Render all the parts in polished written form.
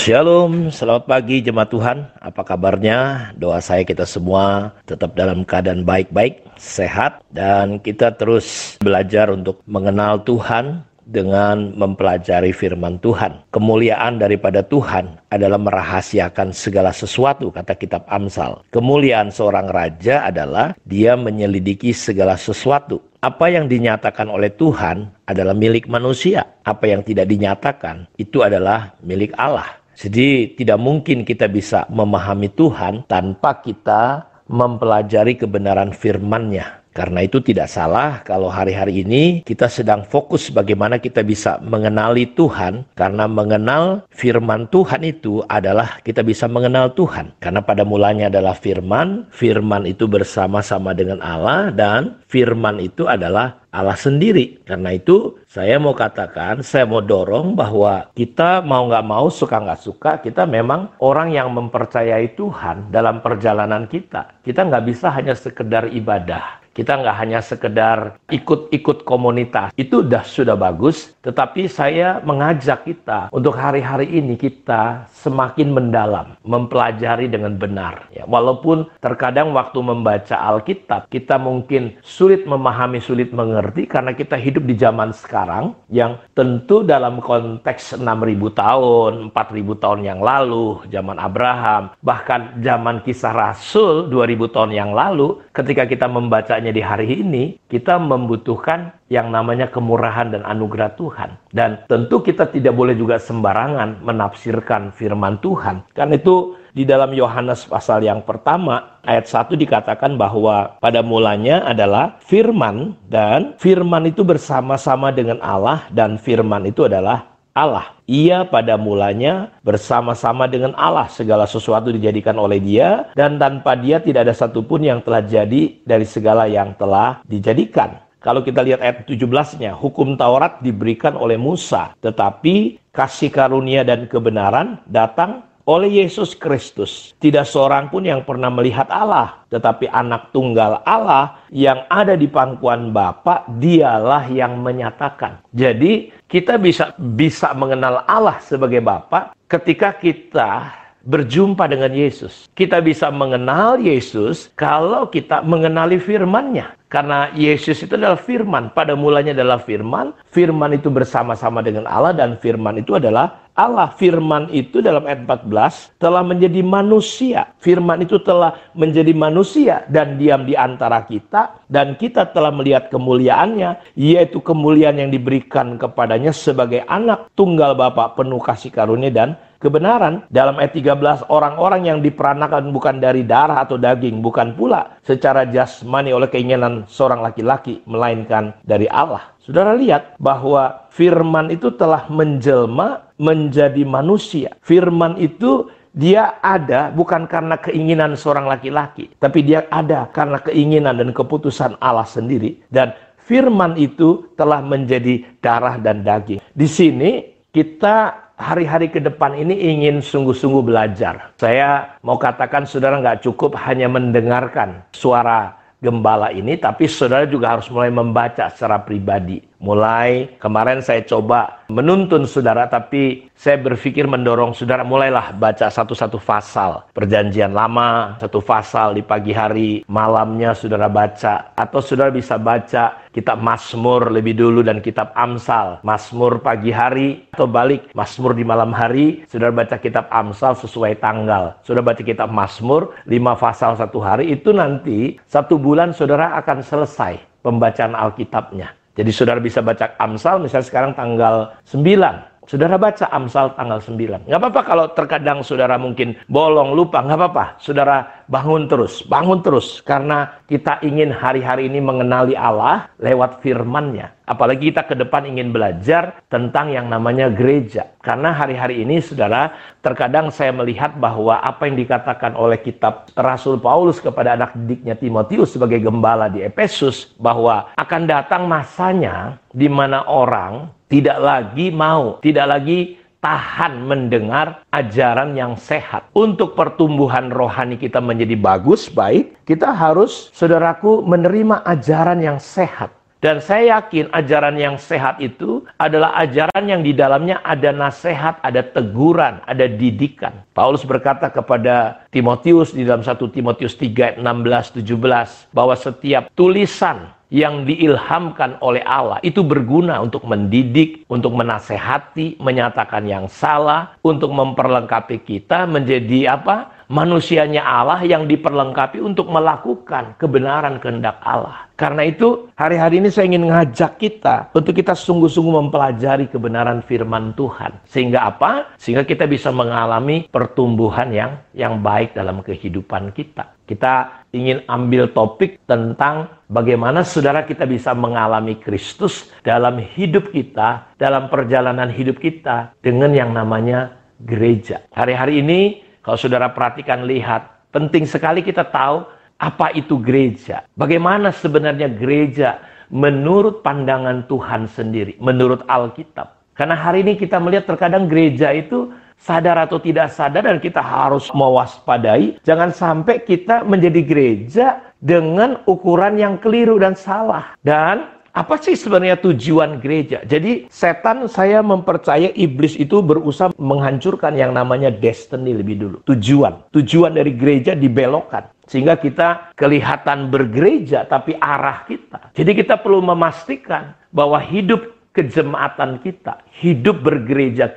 Shalom, selamat pagi jemaat Tuhan. Apa kabarnya? Doa saya kita semua tetap dalam keadaan baik-baik, sehat, dan kita terus belajar untuk mengenal Tuhan dengan mempelajari firman Tuhan. Kemuliaan daripada Tuhan adalah merahasiakan segala sesuatu, kata kitab Amsal. Kemuliaan seorang raja adalah dia menyelidiki segala sesuatu. Apa yang dinyatakan oleh Tuhan adalah milik manusia. Apa yang tidak dinyatakan itu adalah milik Allah. Jadi tidak mungkin kita bisa memahami Tuhan tanpa kita mempelajari kebenaran firman-Nya. Karena itu tidak salah kalau hari-hari ini kita sedang fokus bagaimana kita bisa mengenali Tuhan. Karena mengenal firman Tuhan itu adalah kita bisa mengenal Tuhan. Karena pada mulanya adalah firman, firman itu bersama-sama dengan Allah, dan firman itu adalah Allah sendiri. Karena itu saya mau katakan, saya mau dorong bahwa kita mau nggak mau, suka nggak suka, kita memang orang yang mempercayai Tuhan dalam perjalanan kita. Kita nggak bisa hanya sekedar ibadah. Kita nggak hanya sekedar ikut-ikut komunitas. Itu sudah bagus, tetapi saya mengajak kita untuk hari-hari ini kita semakin mendalam, mempelajari dengan benar. Ya, walaupun terkadang waktu membaca Alkitab, kita mungkin sulit memahami, sulit mengerti, karena kita hidup di zaman sekarang yang tentu dalam konteks 6.000 tahun, 4.000 tahun yang lalu, zaman Abraham, bahkan zaman Kisah Rasul 2.000 tahun yang lalu, ketika kita membacanya di hari ini, kita membutuhkan yang namanya kemurahan dan anugerah Tuhan. Dan tentu kita tidak boleh juga sembarangan menafsirkan firman Tuhan. Karena itu di dalam Yohanes pasal yang pertama, ayat 1 dikatakan bahwa pada mulanya adalah firman, dan firman itu bersama-sama dengan Allah, dan firman itu adalah Allah. Ia pada mulanya bersama-sama dengan Allah. Segala sesuatu dijadikan oleh Dia, dan tanpa Dia tidak ada satupun yang telah jadi dari segala yang telah dijadikan. Kalau kita lihat ayat 17-nya, hukum Taurat diberikan oleh Musa, tetapi kasih karunia dan kebenaran datang oleh Yesus Kristus. Tidak seorang pun yang pernah melihat Allah, tetapi anak tunggal Allah yang ada di pangkuan Bapa, dialah yang menyatakan. Jadi kita bisa mengenal Allah sebagai Bapa ketika kita berjumpa dengan Yesus. Kita bisa mengenal Yesus kalau kita mengenali firman-Nya. Karena Yesus itu adalah firman. Pada mulanya adalah firman. Firman itu bersama-sama dengan Allah, dan firman itu adalah Allah. Firman itu dalam ayat 14 telah menjadi manusia. Firman itu telah menjadi manusia dan diam di antara kita, dan kita telah melihat kemuliaannya, yaitu kemuliaan yang diberikan kepadanya sebagai anak tunggal Bapa, penuh kasih karunia dan kebenaran. Dalam ayat 13, orang-orang yang diperanakan bukan dari darah atau daging, bukan pula secara jasmani oleh keinginan seorang laki-laki, melainkan dari Allah. Saudara lihat bahwa firman itu telah menjelma menjadi manusia. Firman itu dia ada bukan karena keinginan seorang laki-laki, tapi dia ada karena keinginan dan keputusan Allah sendiri. Dan firman itu telah menjadi darah dan daging. Di sini kita hari-hari ke depan ini ingin sungguh-sungguh belajar. Saya mau katakan saudara nggak cukup hanya mendengarkan suara gembala ini, tapi saudara juga harus mulai membaca secara pribadi. Mulai kemarin saya coba menuntun saudara, tapi saya berpikir mendorong saudara mulailah baca satu-satu pasal Perjanjian Lama, satu pasal di pagi hari, malamnya saudara baca. Atau saudara bisa baca kitab Mazmur lebih dulu dan kitab Amsal. Mazmur pagi hari, atau balik, Mazmur di malam hari, saudara baca kitab Amsal sesuai tanggal. Saudara baca kitab Mazmur 5 pasal satu hari, itu nanti 1 bulan saudara akan selesai pembacaan Alkitabnya. Jadi saudara bisa baca Amsal misalnya sekarang tanggal 9. Saudara baca Amsal tanggal 9. Nggak apa-apa kalau terkadang saudara mungkin bolong, lupa. Nggak apa-apa. Saudara bangun terus. Bangun terus. Karena kita ingin hari-hari ini mengenali Allah lewat firman-Nya. Apalagi kita ke depan ingin belajar tentang yang namanya gereja. Karena hari-hari ini saudara, terkadang saya melihat bahwa apa yang dikatakan oleh kitab Rasul Paulus kepada anak didiknya Timotius sebagai gembala di Efesus, bahwa akan datang masanya di mana orang tidak lagi tahan mendengar ajaran yang sehat. Untuk pertumbuhan rohani kita menjadi bagus, baik, kita harus, saudaraku, menerima ajaran yang sehat. Dan saya yakin ajaran yang sehat itu adalah ajaran yang di dalamnya ada nasihat, ada teguran, ada didikan. Paulus berkata kepada Timotius di dalam 1 Timotius 3, 16, 17, bahwa setiap tulisan yang diilhamkan oleh Allah itu berguna untuk mendidik, untuk menasehati, menyatakan yang salah, untuk memperlengkapi kita menjadi apa? Manusianya Allah yang diperlengkapi untuk melakukan kebenaran kehendak Allah. Karena itu hari-hari ini saya ingin ngajak kita untuk kita sungguh-sungguh mempelajari kebenaran firman Tuhan. Sehingga apa? Sehingga kita bisa mengalami pertumbuhan yang baik dalam kehidupan kita. Kita ingin ambil topik tentang bagaimana saudara kita bisa mengalami Kristus dalam hidup kita, dalam perjalanan hidup kita dengan yang namanya gereja. Hari-hari ini kalau saudara perhatikan, lihat, penting sekali kita tahu apa itu gereja. Bagaimana sebenarnya gereja menurut pandangan Tuhan sendiri, menurut Alkitab. Karena hari ini kita melihat terkadang gereja itu sadar atau tidak sadar dan kita harus mewaspadai. Jangan sampai kita menjadi gereja dengan ukuran yang keliru dan salah. Dan apa sih sebenarnya tujuan gereja? Jadi setan, saya mempercaya iblis itu berusaha menghancurkan yang namanya destiny lebih dulu. Tujuan dari gereja dibelokkan. Sehingga kita kelihatan bergereja tapi arah kita. Jadi kita perlu memastikan bahwa hidup kejemaatan kita, hidup bergereja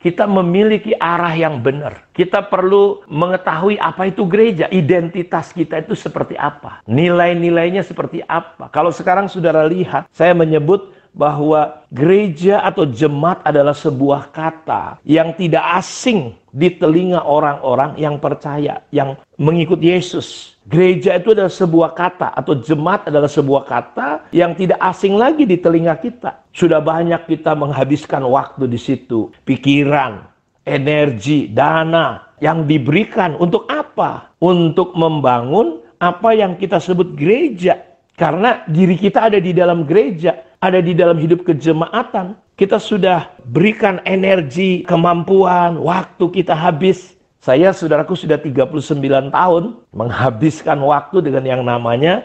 kita memiliki arah yang benar. Kita perlu mengetahui apa itu gereja, identitas kita itu seperti apa, nilai-nilainya seperti apa. Kalau sekarang saudara lihat, saya menyebut bahwa gereja atau jemaat adalah sebuah kata yang tidak asing di telinga orang-orang yang percaya, yang mengikut Yesus. Gereja itu adalah sebuah kata, atau jemaat adalah sebuah kata yang tidak asing lagi di telinga kita. Sudah banyak kita menghabiskan waktu di situ, pikiran, energi, dana yang diberikan untuk apa? Untuk membangun apa yang kita sebut gereja. Karena diri kita ada di dalam gereja, ada di dalam hidup kejemaatan. Kita sudah berikan energi, kemampuan, waktu kita habis. Saya, saudaraku, sudah 39 tahun menghabiskan waktu dengan yang namanya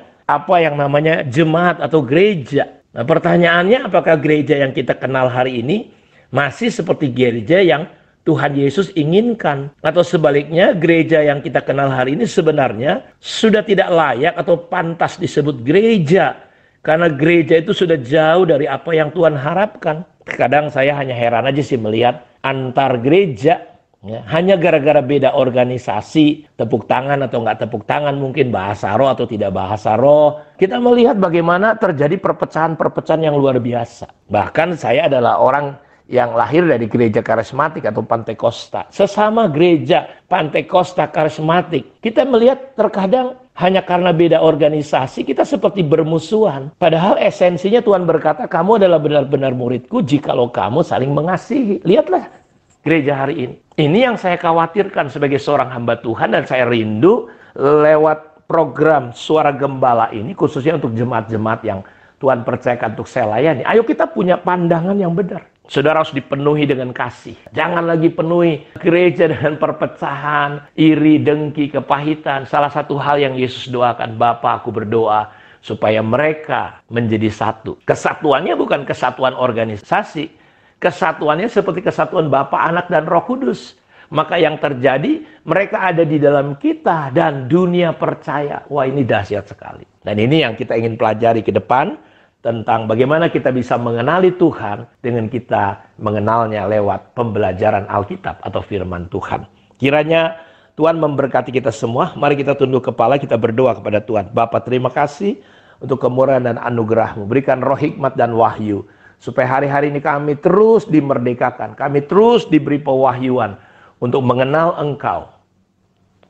jemaat atau gereja. Nah, pertanyaannya, apakah gereja yang kita kenal hari ini masih seperti gereja yang Tuhan Yesus inginkan? Atau sebaliknya, gereja yang kita kenal hari ini sebenarnya sudah tidak layak atau pantas disebut gereja. Karena gereja itu sudah jauh dari apa yang Tuhan harapkan. Kadang saya hanya heran aja sih melihat antar gereja. Ya, hanya gara-gara beda organisasi, tepuk tangan atau nggak tepuk tangan, mungkin bahasa roh atau tidak bahasa roh, kita melihat bagaimana terjadi perpecahan-perpecahan yang luar biasa. Bahkan saya adalah orang yang lahir dari gereja karismatik atau Pantekosta. Sesama gereja Pantekosta karismatik, kita melihat terkadang hanya karena beda organisasi kita seperti bermusuhan. Padahal esensinya Tuhan berkata, kamu adalah benar-benar muridku jikalau kamu saling mengasihi. Lihatlah gereja hari ini. Ini yang saya khawatirkan sebagai seorang hamba Tuhan, dan saya rindu lewat program Suara Gembala ini, khususnya untuk jemaat-jemaat yang Tuhan percayakan untuk saya layani. Ayo kita punya pandangan yang benar. Saudara harus dipenuhi dengan kasih. Jangan lagi penuhi gereja dengan perpecahan, iri, dengki, kepahitan. Salah satu hal yang Yesus doakan, Bapa, aku berdoa supaya mereka menjadi satu. Kesatuannya bukan kesatuan organisasi. Kesatuannya seperti kesatuan Bapa, Anak, dan Roh Kudus. Maka yang terjadi, mereka ada di dalam kita dan dunia percaya. Wah, ini dahsyat sekali. Dan ini yang kita ingin pelajari ke depan, tentang bagaimana kita bisa mengenali Tuhan dengan kita mengenalnya lewat pembelajaran Alkitab atau firman Tuhan. Kiranya Tuhan memberkati kita semua. Mari kita tunduk kepala, kita berdoa kepada Tuhan. Bapa, terima kasih untuk kemurahan dan anugerah-Mu. Berikan roh hikmat dan wahyu, supaya hari-hari ini kami terus dimerdekakan, kami terus diberi pewahyuan untuk mengenal Engkau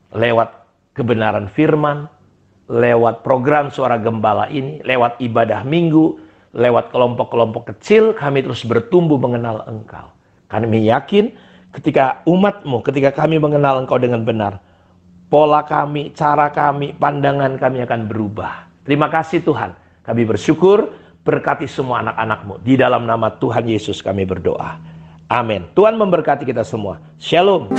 lewat kebenaran firman, lewat program Suara Gembala ini, lewat ibadah minggu, lewat kelompok-kelompok kecil, kami terus bertumbuh mengenal Engkau. Kami yakin ketika umat-Mu, ketika kami mengenal Engkau dengan benar, pola kami, cara kami, pandangan kami akan berubah. Terima kasih Tuhan. Kami bersyukur, berkati semua anak-anak-Mu. Di dalam nama Tuhan Yesus kami berdoa. Amin. Tuhan memberkati kita semua. Shalom.